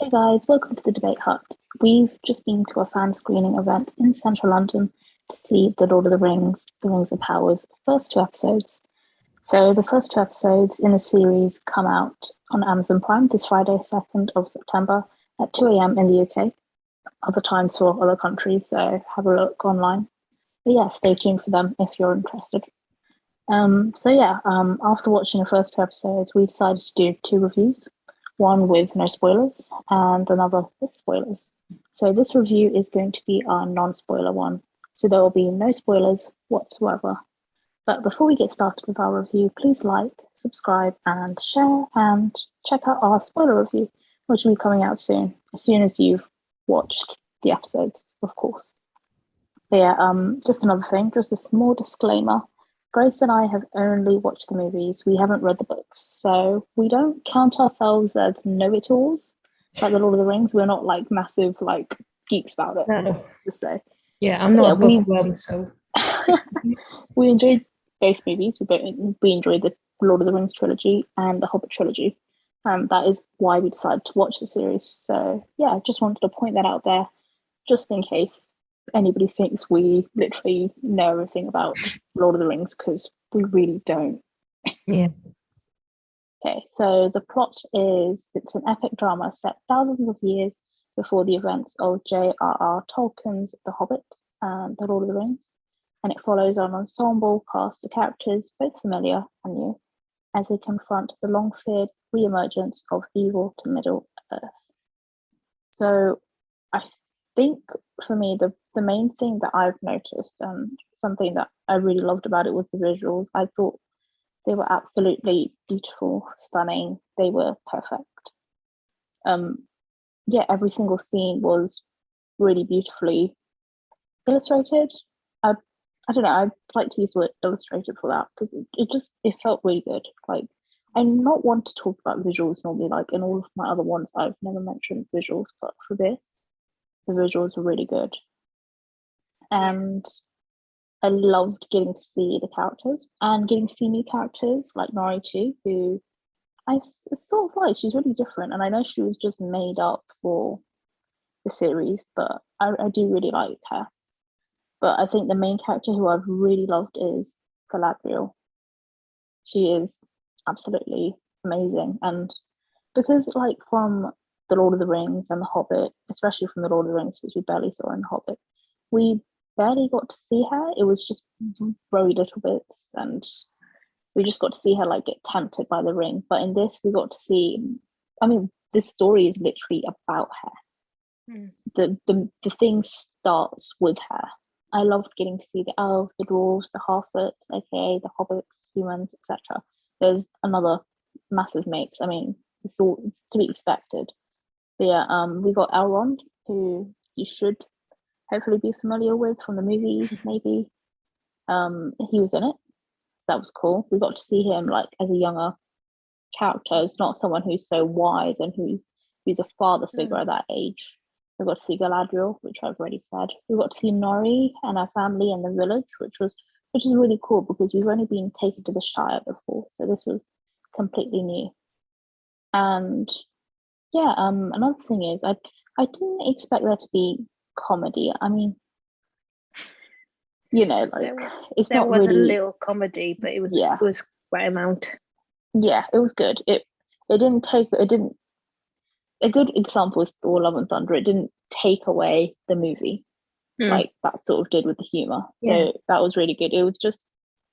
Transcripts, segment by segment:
Hey guys, welcome to the Debate Hut. We've just been to a fan screening event in central London to see The Lord of the Rings, The Rings of Power's first two episodes. So the first two episodes in the series come out on Amazon Prime this Friday, 2nd of September at 2 a.m. in the UK. Other times for other countries, so have a look online. But yeah, stay tuned for them if you're interested. After watching the first two episodes, we decided to do two reviews, one with no spoilers and another with spoilers. So this review is going to be our non-spoiler one, so there will be no spoilers whatsoever. But before we get started with our review, please like, subscribe, and share, and check out our spoiler review, which will be coming out soon, as soon as you've watched the episodes, of course. But yeah, just another thing, just a small disclaimer. Grace and I have only watched the movies. We haven't read the books, so we don't count ourselves as know-it-alls like the Lord of the Rings. We're not like massive like geeks about it. No. To say. Yeah, I'm not a bookworm, so we enjoyed both movies. We enjoyed the Lord of the Rings trilogy and the Hobbit trilogy. That is why we decided to watch the series. So yeah, I just wanted to point that out there, just in case anybody thinks we literally know everything about Lord of the Rings, because we really don't. yeah. Okay, so the plot is it's an epic drama set thousands of years before the events of J.R.R. Tolkien's The Hobbit and The Lord of the Rings, and it follows an ensemble cast of characters, both familiar and new, as they confront the long-feared re-emergence of evil to Middle-earth. So I think for me, the main thing that I've noticed and something that I really loved about it was the visuals. I thought they were absolutely beautiful, stunning. They were perfect. Every single scene was really beautifully illustrated. I don't know. I'd like to use the word illustrated for that because it felt really good. Like, I'm not one to talk about visuals normally. Like in all of my other ones, I've never mentioned visuals, but for this, the visuals were really good. And I loved getting to see the characters and getting to see new characters like Nori too, who I sort of like. She's really different, and I know she was just made up for the series, but I do really like her. But I think the main character who I've really loved is Galadriel. She is absolutely amazing, and because like from the Lord of the Rings and the Hobbit, especially from the Lord of the Rings, which we barely saw in the Hobbit, we barely got to see her. It was just very little bits, and we just got to see her like get tempted by the ring. But in this, we got to see. I mean, this story is literally about her. The thing starts with her. I loved getting to see the elves, the dwarves, the half-orcs, aka the hobbits, humans, etc. There's another massive mix. I mean, it's to be expected. But yeah, we got Elrond, who you should hopefully be familiar with from the movies, maybe. He was in it. That was cool. We got to see him like as a younger character. It's not someone who's so wise and who's a father figure at that age. We got to see Galadriel, which I've already said. We got to see Nori and her family in the village, which is really cool because we've only been taken to the Shire before, so this was completely new. And yeah, another thing is I didn't expect there to be comedy. I mean, it's there not was really a little comedy, but it was quite amount. Yeah, it was good. It didn't. A good example is Thor: Love and Thunder. It didn't take away the movie like that sort of did with the humor. So that was really good. It was just,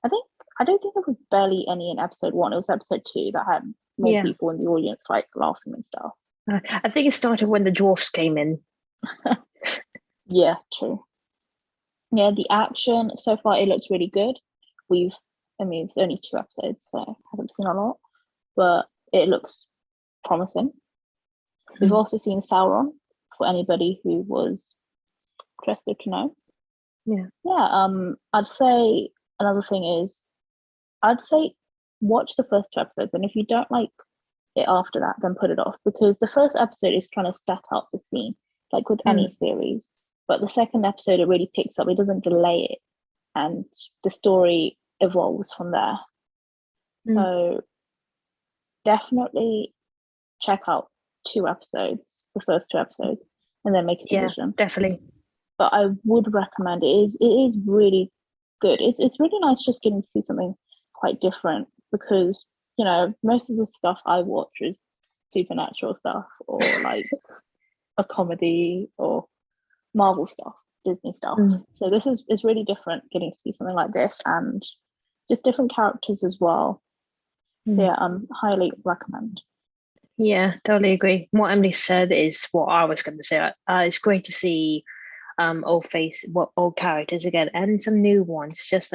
I don't think there was barely any in episode 1. It was episode 2 that had more people in the audience like laughing and stuff. I think it started when the dwarfs came in. Yeah, true. Yeah, the action so far, it looks really good. It's only 2 episodes, so I haven't seen a lot, but it looks promising. We've also seen Sauron, for anybody who was interested to know. I'd say another thing is, I'd say watch the first 2 episodes, and if you don't like it after that, then put it off, because the first episode is trying to set up the scene, like with any series. But the second episode, it really picks up. It doesn't delay it, and the story evolves from there. So definitely check out 2 episodes, the first 2 episodes, and then make a decision. Yeah, definitely. But I would recommend it. It is really good. It's really nice just getting to see something quite different, because most of the stuff I watch is supernatural stuff, or like a comedy, or Marvel stuff, Disney stuff. So this is really different, getting to see something like this, and just different characters as well. So yeah, highly recommend. Yeah, totally agree. What Emily said is what I was going to say. It's great to see old characters again, and some new ones, just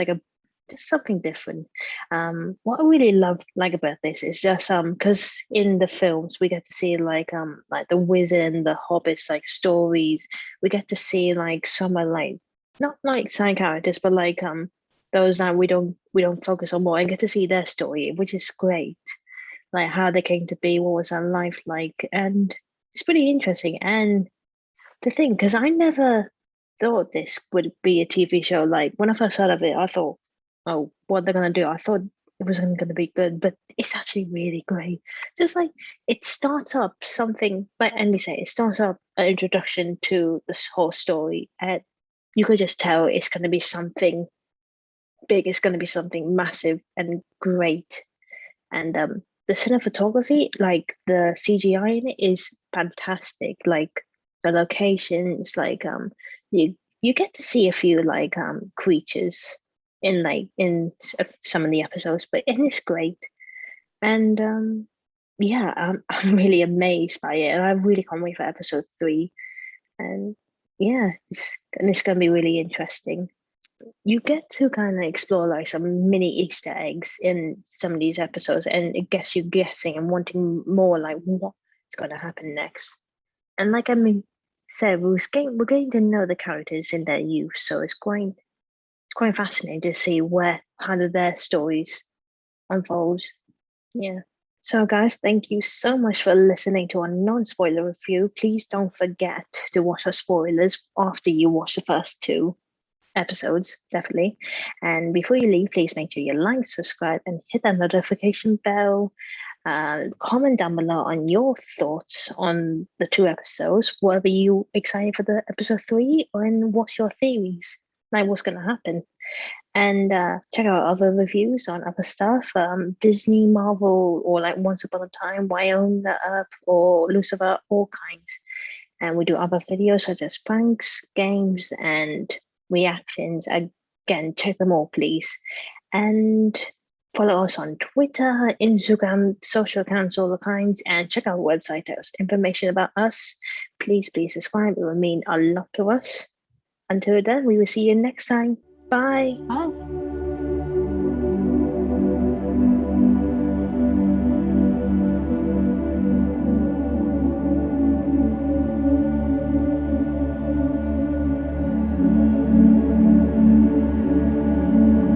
something different. What I really like about this is just because in the films we get to see like the Wizard and the Hobbits like stories. We get to see like some are like not like side characters, but like those that we don't focus on more, and get to see their story, which is great. Like how they came to be, what was their life like, and it's pretty interesting. And the thing, because I never thought this would be a TV show. Like when I first heard of it, I thought, oh, what they're gonna do? I thought it wasn't gonna be good, but it's actually really great. Just like it starts up something, like Emily said, it starts up an introduction to this whole story, and you could just tell it's gonna be something big. It's gonna be something massive and great. And the cinematography, like the CGI in it, is fantastic. Like the locations, like you get to see a few like creatures in some of the episodes, but it is great. And yeah, I'm really amazed by it, and I really can't wait for episode 3. And yeah, it's gonna be really interesting. You get to kind of explore like some mini Easter eggs in some of these episodes, and it gets you guessing and wanting more, like what's going to happen next. And like I mean, said, we're getting to know the characters in their youth, so it's quite fascinating to see how do their stories unfold. Yeah. So, guys, thank you so much for listening to our non-spoiler review. Please don't forget to watch our spoilers after you watch the first 2 episodes, definitely. And before you leave, please make sure you like, subscribe, and hit that notification bell. Comment down below on your thoughts on the 2 episodes. Were you excited for the episode 3, and what's your theories? Like, what's going to happen? And check out other reviews on other stuff, Disney, Marvel, or like Once Upon a Time, Why Own the Earth, or Lucifer, all kinds. And we do other videos such as pranks, games, and reactions. Again, check them all, please. And follow us on Twitter, Instagram, social accounts, all the kinds, and check out our website. There's information about us. Please subscribe. It will mean a lot to us. Until then, we will see you next time. Bye. Bye.